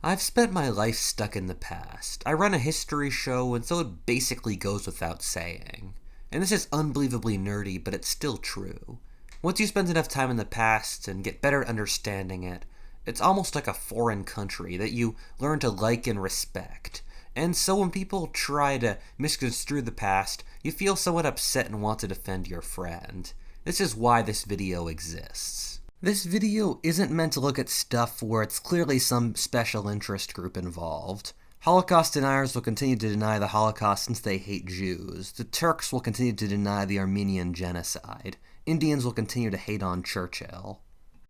I've spent my life stuck in the past. I run a history show, and so it basically goes without saying. And this is unbelievably nerdy, but it's still true. Once you spend enough time in the past and get better at understanding it, it's almost like a foreign country that you learn to like and respect. And so when people try to misconstrue the past, you feel somewhat upset and want to defend your friend. This is why this video exists. This video isn't meant to look at stuff where it's clearly some special interest group involved. Holocaust deniers will continue to deny the Holocaust since they hate Jews. The Turks will continue to deny the Armenian genocide. Indians will continue to hate on Churchill.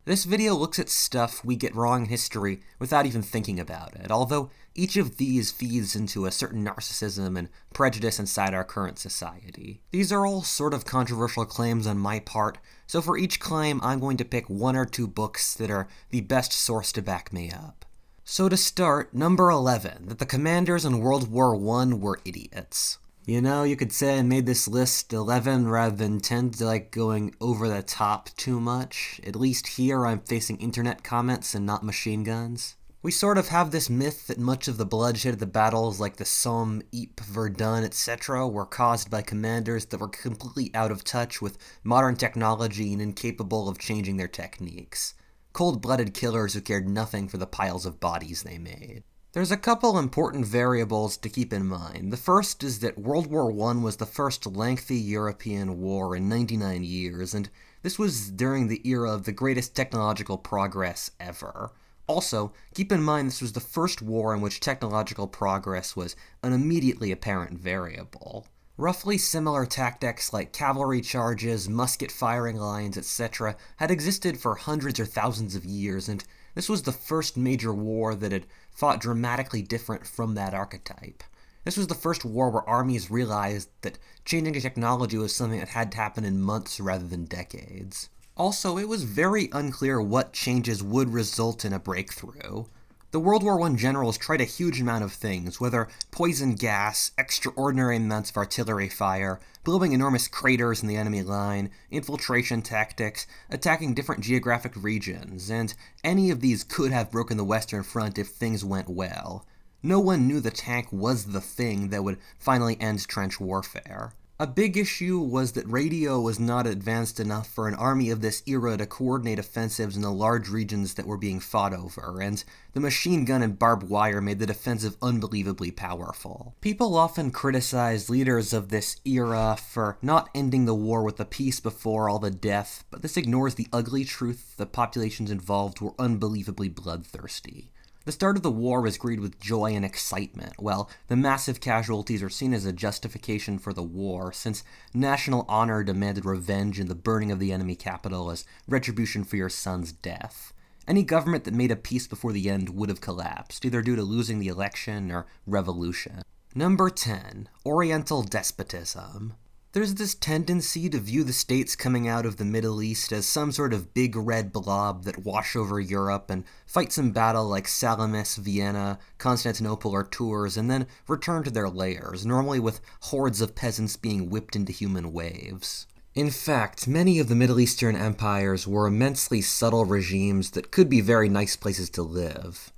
This video looks at stuff we get wrong in history without even thinking about it, although each of these feeds into a certain narcissism and prejudice inside our current society. These are all sort of controversial claims on my part, so for each claim I'm going to pick one or two books that are the best source to back me up. So to start, number 11, that the commanders in World War I were idiots. You know, you could say I made this list 11 rather than 10 to like going over the top too much. At least here I'm facing internet comments and not machine guns. We sort of have this myth that much of the bloodshed of the battles like the Somme, Ypres, Verdun, etc. were caused by commanders that were completely out of touch with modern technology and incapable of changing their techniques. Cold-blooded killers who cared nothing for the piles of bodies they made. There's a couple important variables to keep in mind. The first is that World War I was the first lengthy European war in 99 years, and this was during the era of the greatest technological progress ever. Also, keep in mind this was the first war in which technological progress was an immediately apparent variable. Roughly similar tactics like cavalry charges, musket firing lines, etc. had existed for hundreds or thousands of years, and this was the first major war that had fought dramatically different from that archetype. This was the first war where armies realized that changing a technology was something that had to happen in months rather than decades. Also, it was very unclear what changes would result in a breakthrough. The World War I generals tried a huge amount of things, whether poison gas, extraordinary amounts of artillery fire, blowing enormous craters in the enemy line, infiltration tactics, attacking different geographic regions, and any of these could have broken the Western Front if things went well. No one knew the tank was the thing that would finally end trench warfare. A big issue was that radio was not advanced enough for an army of this era to coordinate offensives in the large regions that were being fought over, and the machine gun and barbed wire made the defensive unbelievably powerful. People often criticize leaders of this era for not ending the war with a peace before all the death, but this ignores the ugly truth the populations involved were unbelievably bloodthirsty. The start of the war was greeted with joy and excitement, while the massive casualties are seen as a justification for the war, since national honor demanded revenge and the burning of the enemy capital as retribution for your son's death. Any government that made a peace before the end would have collapsed, either due to losing the election or revolution. Number 10. Oriental Despotism. There's this tendency to view the states coming out of the Middle East as some sort of big red blob that wash over Europe and fight some battle like Salamis, Vienna, Constantinople, or Tours, and then return to their lairs, normally with hordes of peasants being whipped into human waves. In fact, many of the Middle Eastern empires were immensely subtle regimes that could be very nice places to live.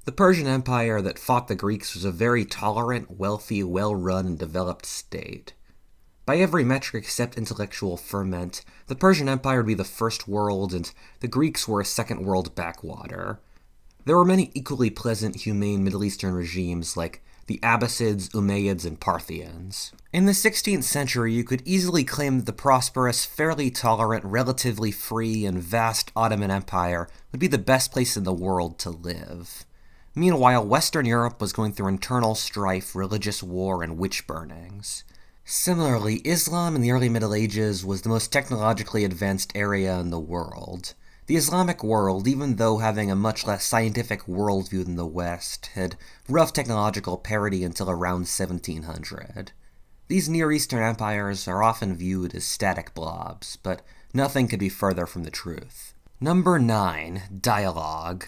The Persian Empire that fought the Greeks was a very tolerant, wealthy, well-run, and developed state. By every metric except intellectual ferment, the Persian Empire would be the first world, and the Greeks were a second world backwater. There were many equally pleasant, humane Middle Eastern regimes like the Abbasids, Umayyads, and Parthians. In the 16th century, you could easily claim that the prosperous, fairly tolerant, relatively free, and vast Ottoman Empire would be the best place in the world to live. Meanwhile, Western Europe was going through internal strife, religious war, and witch burnings. Similarly, Islam in the early Middle Ages was the most technologically advanced area in the world. The Islamic world, even though having a much less scientific worldview than the West, had rough technological parity until around 1700. These Near Eastern empires are often viewed as static blobs, but nothing could be further from the truth. Number 9. Dialogue.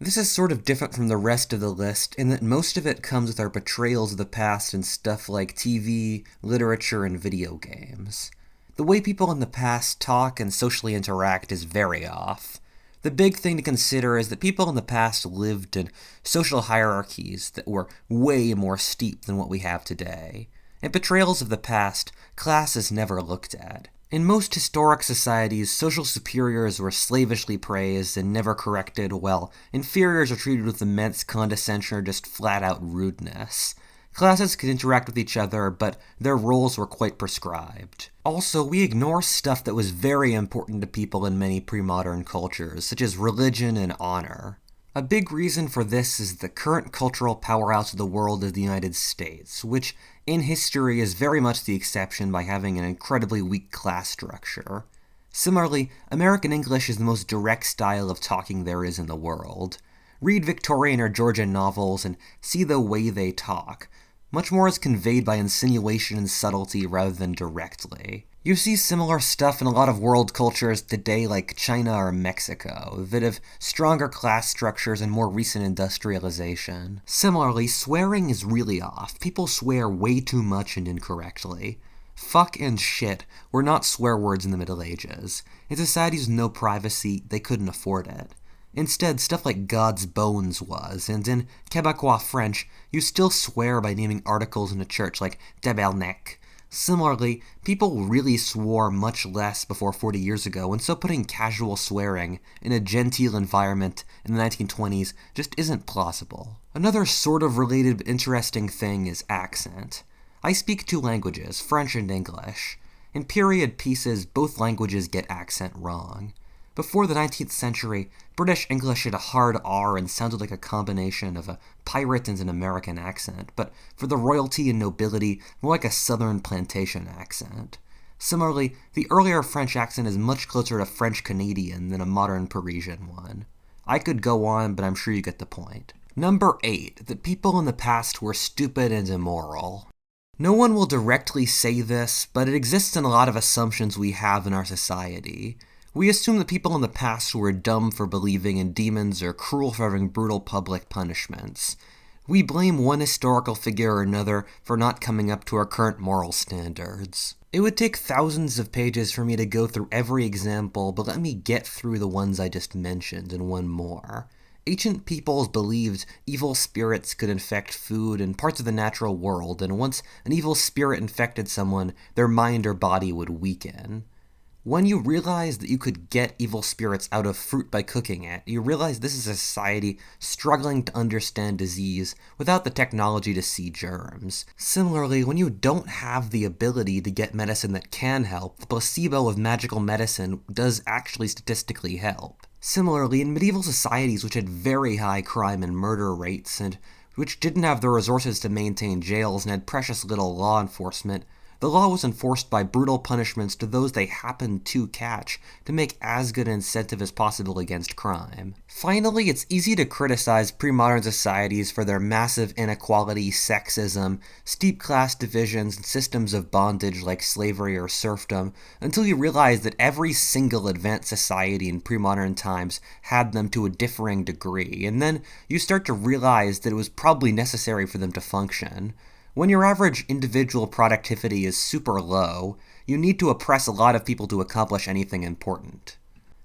This is sort of different from the rest of the list in that most of it comes with our portrayals of the past in stuff like TV, literature, and video games. The way people in the past talk and socially interact is very off. The big thing to consider is that people in the past lived in social hierarchies that were way more steep than what we have today. In portrayals of the past, class is never looked at. In most historic societies, social superiors were slavishly praised and never corrected, while inferiors are treated with immense condescension or just flat-out rudeness. Classes could interact with each other, but their roles were quite prescribed. Also, we ignore stuff that was very important to people in many pre-modern cultures, such as religion and honor. A big reason for this is the current cultural powerhouse of the world is the United States, which in history is very much the exception by having an incredibly weak class structure. Similarly, American English is the most direct style of talking there is in the world. Read Victorian or Georgian novels and see the way they talk. Much more is conveyed by insinuation and subtlety rather than directly. You see similar stuff in a lot of world cultures today like China or Mexico, that have stronger class structures and more recent industrialization. Similarly, swearing is really off. People swear way too much and incorrectly. Fuck and shit were not swear words in the Middle Ages. In societies with no privacy, they couldn't afford it. Instead, stuff like God's bones was, and in Quebecois French, you still swear by naming articles in a church like tabarnak. Similarly, people really swore much less before 40 years ago, and so putting casual swearing in a genteel environment in the 1920s just isn't plausible. Another sort of related but interesting thing is accent. I speak two languages, French and English. In period pieces, both languages get accent wrong. Before the 19th century, British English had a hard R and sounded like a combination of a pirate and an American accent, but for the royalty and nobility, more like a southern plantation accent. Similarly, the earlier French accent is much closer to French Canadian than a modern Parisian one. I could go on, but I'm sure you get the point. Number 8, that people in the past were stupid and immoral. No one will directly say this, but it exists in a lot of assumptions we have in our society. We assume that people in the past were dumb for believing in demons or cruel for having brutal public punishments. We blame one historical figure or another for not coming up to our current moral standards. It would take thousands of pages for me to go through every example, but let me get through the ones I just mentioned and one more. Ancient peoples believed evil spirits could infect food and parts of the natural world, and once an evil spirit infected someone, their mind or body would weaken. When you realize that you could get evil spirits out of fruit by cooking it, you realize this is a society struggling to understand disease without the technology to see germs. Similarly, when you don't have the ability to get medicine that can help, the placebo of magical medicine does actually statistically help. Similarly, in medieval societies which had very high crime and murder rates, and which didn't have the resources to maintain jails and had precious little law enforcement, the law was enforced by brutal punishments to those they happened to catch to make as good an incentive as possible against crime. Finally, it's easy to criticize pre-modern societies for their massive inequality, sexism, steep class divisions, and systems of bondage like slavery or serfdom, until you realize that every single advanced society in pre-modern times had them to a differing degree, and then you start to realize that it was probably necessary for them to function. When your average individual productivity is super low, you need to oppress a lot of people to accomplish anything important.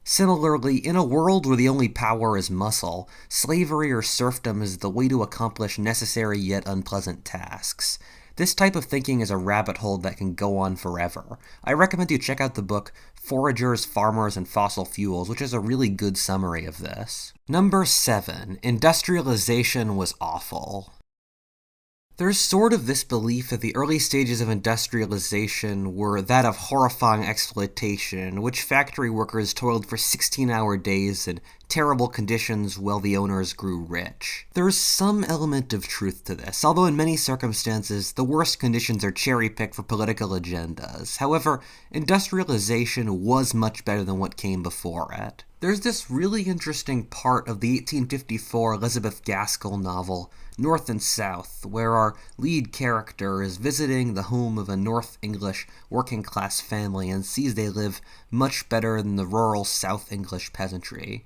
Similarly, in a world where the only power is muscle, slavery or serfdom is the way to accomplish necessary yet unpleasant tasks. This type of thinking is a rabbit hole that can go on forever. I recommend you check out the book Foragers, Farmers, and Fossil Fuels, which is a really good summary of this. Number 7. Industrialization was awful. There's sort of this belief that the early stages of industrialization were that of horrifying exploitation, in which factory workers toiled for 16-hour days in terrible conditions while the owners grew rich. There's some element of truth to this, although in many circumstances, the worst conditions are cherry-picked for political agendas. However, industrialization was much better than what came before it. There's this really interesting part of the 1854 Elizabeth Gaskell novel, North and South, where our lead character is visiting the home of a North English working-class family and sees they live much better than the rural South English peasantry.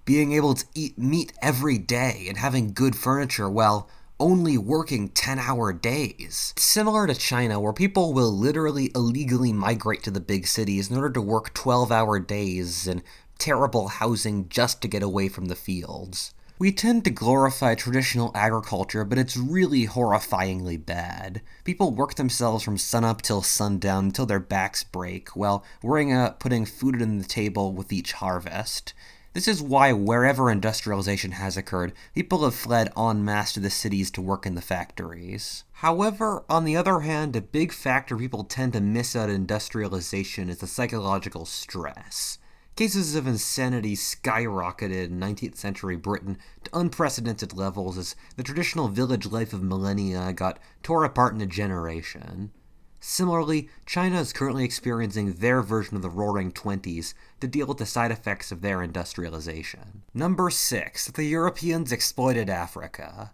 Being able to eat meat every day and having good furniture while only working 10-hour days. It's similar to China, where people will literally illegally migrate to the big cities in order to work 12-hour days and terrible housing just to get away from the fields. We tend to glorify traditional agriculture, but it's really horrifyingly bad. People work themselves from sunup till sundown until their backs break, while worrying about putting food on the table with each harvest. This is why wherever industrialization has occurred, people have fled en masse to the cities to work in the factories. However, on the other hand, a big factor people tend to miss out in industrialization is the psychological stress. Cases of insanity skyrocketed in 19th century Britain to unprecedented levels as the traditional village life of millennia got tore apart in a generation. Similarly, China is currently experiencing their version of the Roaring Twenties to deal with the side effects of their industrialization. Number 6. The Europeans exploited Africa.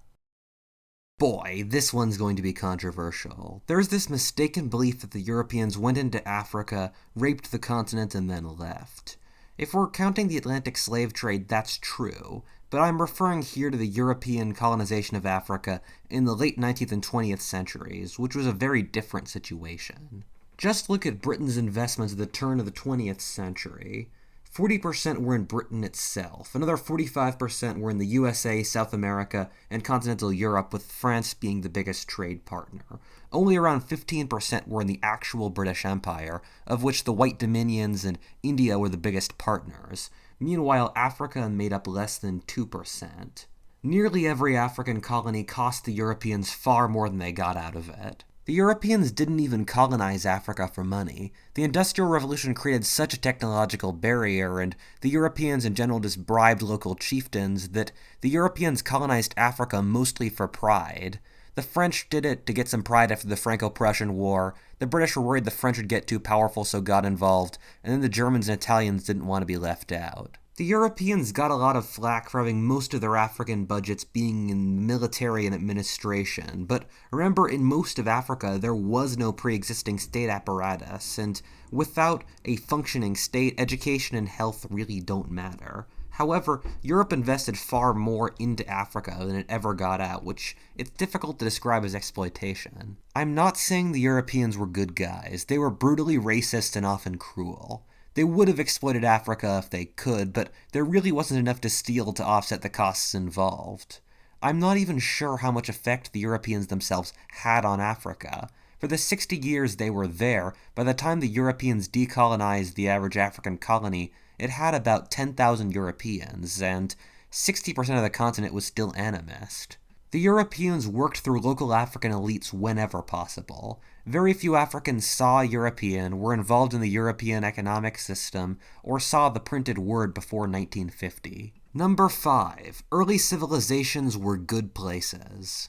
Boy, this one's going to be controversial. There's this mistaken belief that the Europeans went into Africa, raped the continent, and then left. If we're counting the Atlantic slave trade, that's true, but I'm referring here to the European colonization of Africa in the late 19th and 20th centuries, which was a very different situation. Just look at Britain's investments at the turn of the 20th century. 40% were in Britain itself, another 45% were in the USA, South America, and continental Europe, with France being the biggest trade partner. Only around 15% were in the actual British Empire, of which the White Dominions and India were the biggest partners. Meanwhile, Africa made up less than 2%. Nearly every African colony cost the Europeans far more than they got out of it. The Europeans didn't even colonize Africa for money. The Industrial Revolution created such a technological barrier, and the Europeans in general just bribed local chieftains, that the Europeans colonized Africa mostly for pride. The French did it to get some pride after the Franco-Prussian War. The British were worried the French would get too powerful, so got involved, and then the Germans and Italians didn't want to be left out. The Europeans got a lot of flack for having most of their African budgets being in military and administration, but remember, in most of Africa there was no pre-existing state apparatus, and without a functioning state, education and health really don't matter. However, Europe invested far more into Africa than it ever got out, which it's difficult to describe as exploitation. I'm not saying the Europeans were good guys. They were brutally racist and often cruel. They would have exploited Africa if they could, but there really wasn't enough to steal to offset the costs involved. I'm not even sure how much effect the Europeans themselves had on Africa. For the 60 years they were there, by the time the Europeans decolonized the average African colony, it had about 10,000 Europeans, and 60% of the continent was still animist. The Europeans worked through local African elites whenever possible. Very few Africans saw a European, were involved in the European economic system, or saw the printed word before 1950. Number 5. Early civilizations were good places.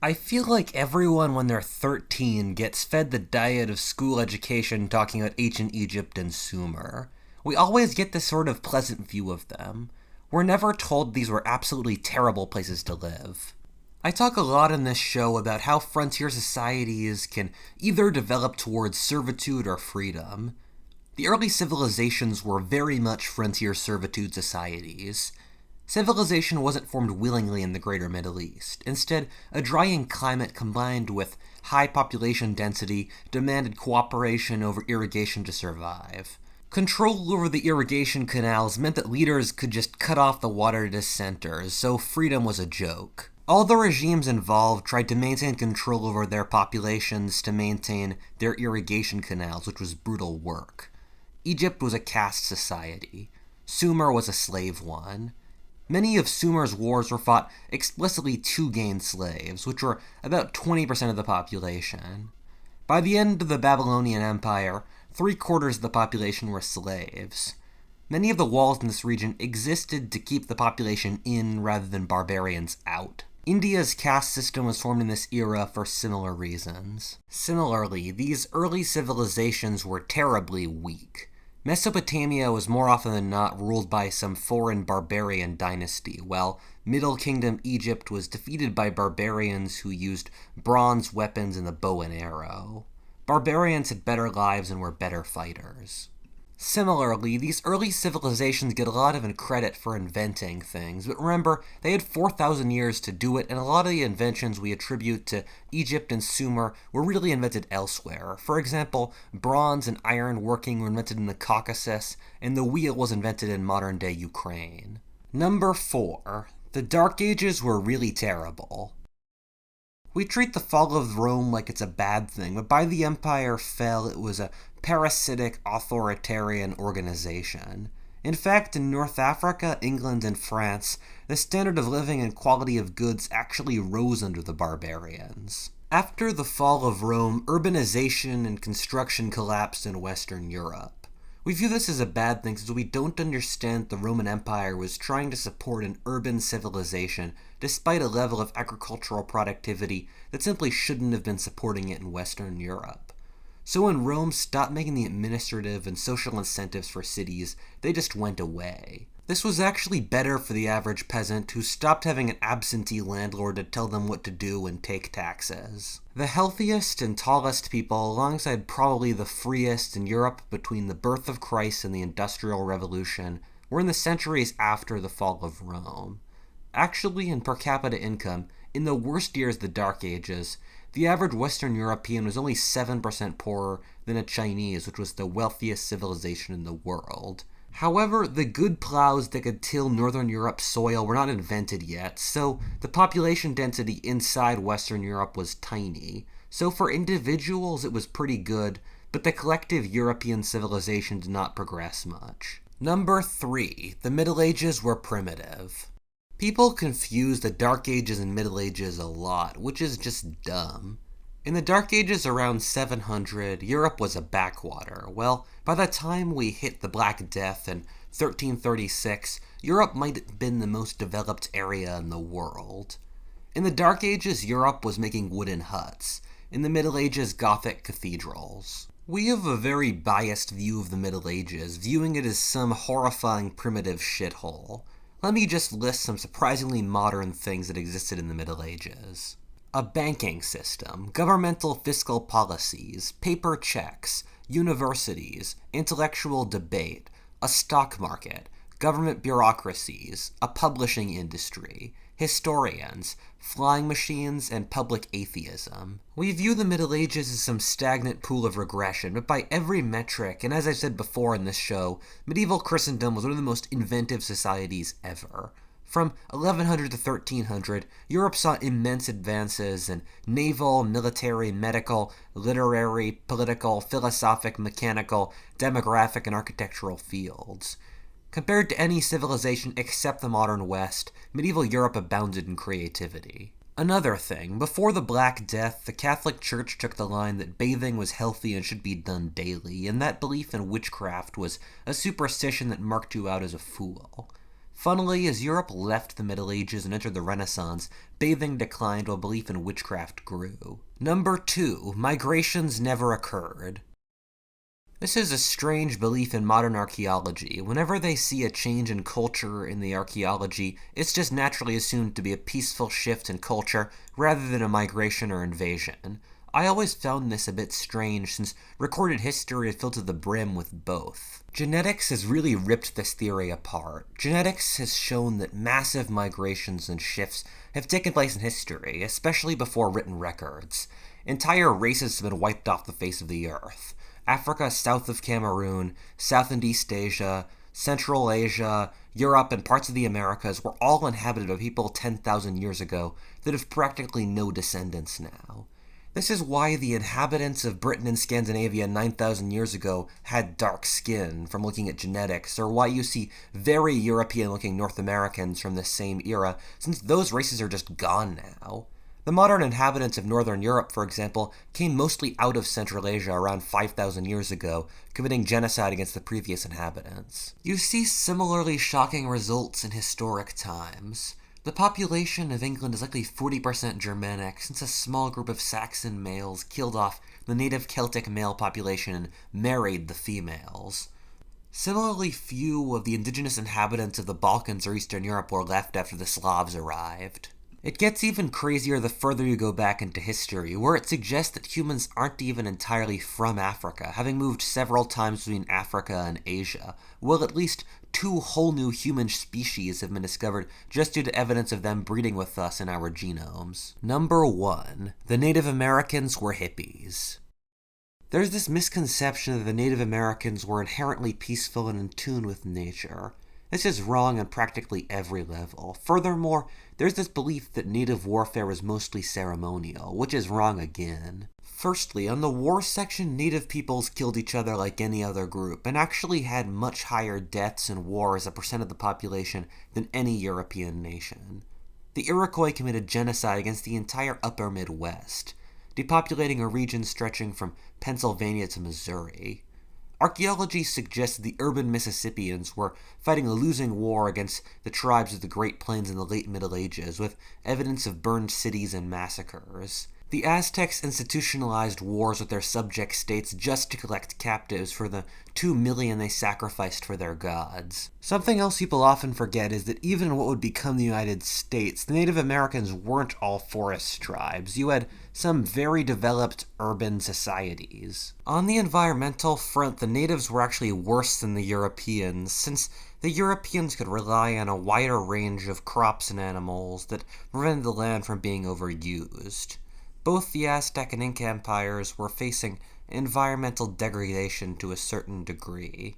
I feel like everyone when they're 13 gets fed the diet of school education talking about ancient Egypt and Sumer. We always get this sort of pleasant view of them. We're never told these were absolutely terrible places to live. I talk a lot in this show about how frontier societies can either develop towards servitude or freedom. The early civilizations were very much frontier servitude societies. Civilization wasn't formed willingly in the greater Middle East. Instead, a drying climate combined with high population density demanded cooperation over irrigation to survive. Control over the irrigation canals meant that leaders could just cut off the water to dissenters, so freedom was a joke. All the regimes involved tried to maintain control over their populations to maintain their irrigation canals, which was brutal work. Egypt was a caste society. Sumer was a slave one. Many of Sumer's wars were fought explicitly to gain slaves, which were about 20% of the population. By the end of the Babylonian Empire, 3/4 of the population were slaves. Many of the walls in this region existed to keep the population in rather than barbarians out. India's caste system was formed in this era for similar reasons. Similarly, these early civilizations were terribly weak. Mesopotamia was more often than not ruled by some foreign barbarian dynasty, while Middle Kingdom Egypt was defeated by barbarians who used bronze weapons and the bow and arrow. Barbarians had better lives and were better fighters. Similarly, these early civilizations get a lot of credit for inventing things, but remember, they had 4,000 years to do it, and a lot of the inventions we attribute to Egypt and Sumer were really invented elsewhere. For example, bronze and iron working were invented in the Caucasus, and the wheel was invented in modern-day Ukraine. Number 4. The Dark Ages were really terrible. We treat the fall of Rome like it's a bad thing, but by the empire fell, it was a parasitic, authoritarian organization. In fact, in North Africa, England, and France, the standard of living and quality of goods actually rose under the barbarians. After the fall of Rome, urbanization and construction collapsed in Western Europe. We view this as a bad thing since we don't understand that the Roman Empire was trying to support an urban civilization despite a level of agricultural productivity that simply shouldn't have been supporting it in Western Europe. So when Rome stopped making the administrative and social incentives for cities, they just went away. This was actually better for the average peasant who stopped having an absentee landlord to tell them what to do and take taxes. The healthiest and tallest people, alongside probably the freest in Europe between the birth of Christ and the Industrial Revolution, were in the centuries after the fall of Rome. Actually, in per capita income, in the worst years of the Dark Ages, the average Western European was only 7% poorer than a Chinese, which was the wealthiest civilization in the world. However, the good plows that could till Northern Europe's soil were not invented yet, so the population density inside Western Europe was tiny. So for individuals it was pretty good, but the collective European civilization did not progress much. Number 3. The Middle Ages were primitive. People confuse the Dark Ages and Middle Ages a lot, which is just dumb. In the Dark Ages around 700, Europe was a backwater. Well, by the time we hit the Black Death in 1336, Europe might have been the most developed area in the world. In the Dark Ages, Europe was making wooden huts. In the Middle Ages, Gothic cathedrals. We have a very biased view of the Middle Ages, viewing it as some horrifying primitive shithole. Let me just list some surprisingly modern things that existed in the Middle Ages. A banking system, governmental fiscal policies, paper checks, universities, intellectual debate, a stock market, government bureaucracies, a publishing industry, historians, flying machines, and public atheism. We view the Middle Ages as some stagnant pool of regression, but by every metric, and as I said before in this show, medieval Christendom was one of the most inventive societies ever. From 1100 to 1300, Europe saw immense advances in naval, military, medical, literary, political, philosophic, mechanical, demographic, and architectural fields. Compared to any civilization except the modern West, medieval Europe abounded in creativity. Another thing, before the Black Death, the Catholic Church took the line that bathing was healthy and should be done daily, and that belief in witchcraft was a superstition that marked you out as a fool. Funnily, as Europe left the Middle Ages and entered the Renaissance, bathing declined while belief in witchcraft grew. Number 2. Migrations never occurred. This is a strange belief in modern archaeology. Whenever they see a change in culture in the archaeology, it's just naturally assumed to be a peaceful shift in culture rather than a migration or invasion. I always found this a bit strange since recorded history is filled to the brim with both. Genetics has really ripped this theory apart. Genetics has shown that massive migrations and shifts have taken place in history, especially before written records. Entire races have been wiped off the face of the earth. Africa south of Cameroon, South and East Asia, Central Asia, Europe, and parts of the Americas were all inhabited by people 10,000 years ago that have practically no descendants now. This is why the inhabitants of Britain and Scandinavia 9,000 years ago had dark skin from looking at genetics, or why you see very European-looking North Americans from the same era, since those races are just gone now. The modern inhabitants of Northern Europe, for example, came mostly out of Central Asia around 5,000 years ago, committing genocide against the previous inhabitants. You see similarly shocking results in historic times. The population of England is likely 40% Germanic, since a small group of Saxon males killed off the native Celtic male population and married the females. Similarly few of the indigenous inhabitants of the Balkans or Eastern Europe were left after the Slavs arrived. It gets even crazier the further you go back into history, where it suggests that humans aren't even entirely from Africa, having moved several times between Africa and Asia, while at least 2 whole new human species have been discovered just due to evidence of them breeding with us in our genomes. Number 1. The Native Americans were hippies. There's this misconception that the Native Americans were inherently peaceful and in tune with nature. This is wrong on practically every level. Furthermore, there's this belief that native warfare was mostly ceremonial, which is wrong again. Firstly, on the war section, native peoples killed each other like any other group, and actually had much higher deaths in war as a percent of the population than any European nation. The Iroquois committed genocide against the entire upper Midwest, depopulating a region stretching from Pennsylvania to Missouri. Archaeology suggests the urban Mississippians were fighting a losing war against the tribes of the Great Plains in the late Middle Ages, with evidence of burned cities and massacres. The Aztecs institutionalized wars with their subject states just to collect captives for the 2 million they sacrificed for their gods. Something else people often forget is that even in what would become the United States, the Native Americans weren't all forest tribes. You had some very developed urban societies. On the environmental front, the natives were actually worse than the Europeans, since the Europeans could rely on a wider range of crops and animals that prevented the land from being overused. Both the Aztec and Inca empires were facing environmental degradation to a certain degree.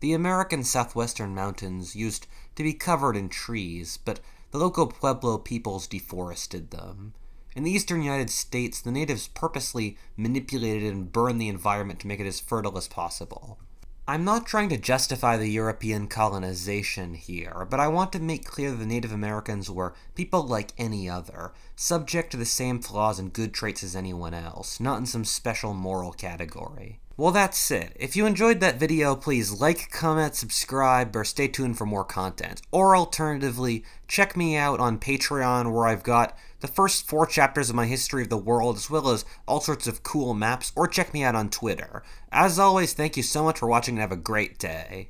The American southwestern mountains used to be covered in trees, but the local Pueblo peoples deforested them. In the eastern United States, the natives purposely manipulated and burned the environment to make it as fertile as possible. I'm not trying to justify the European colonization here, but I want to make clear that the Native Americans were people like any other, subject to the same flaws and good traits as anyone else, not in some special moral category. Well, that's it. If you enjoyed that video, please like, comment, subscribe, or stay tuned for more content. Or alternatively, check me out on Patreon, where I've got the first 4 chapters of my history of the world, as well as all sorts of cool maps, or check me out on Twitter. As always, thank you so much for watching and have a great day.